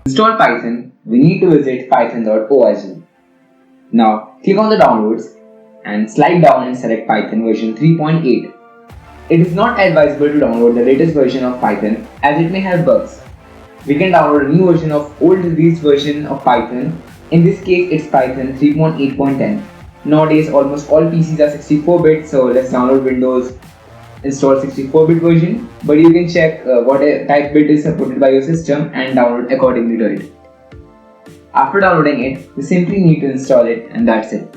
Install Python, we need to visit python.org. Now click on the downloads and slide down and select Python version 3.8. It is not advisable to download the latest version of Python as it may have bugs. We can download a new version of old released version of Python. In this case it's Python 3.8.10. Nowadays almost all PCs are 64-bit, so let's download Windows install 64-bit version, but you can check what type bit is supported by your system and download accordingly to it. After downloading it, you simply need to install it and that's it.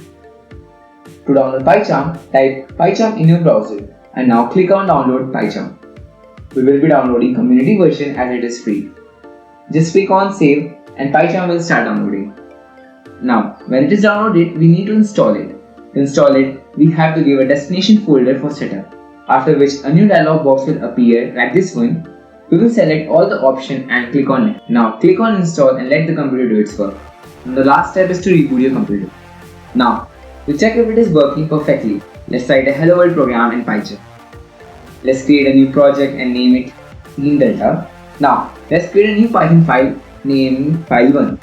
To download Pycharm, type Pycharm in your browser and now click on download Pycharm. We will be downloading community version as it is free. Just click on save and Pycharm will start downloading. Now when it is downloaded, we need to install it. To install it, we have to give a destination folder for setup. After which a new dialog box will appear like this one. We will select all the options and click on it. Now click on install and let the computer do its work. And the last step is to reboot your computer. Now to check if it is working perfectly, let's write a hello world program in Python. Let's create a new project and name it Team Delta. Now let's create a new Python file named file1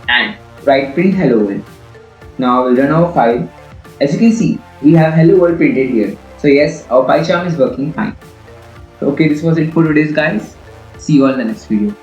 and write print hello world. Now we'll run our file. As you can see, we have hello world printed here. So yes, our Pycharm is working fine. Okay, this was it for today's guys. See you all in the next video.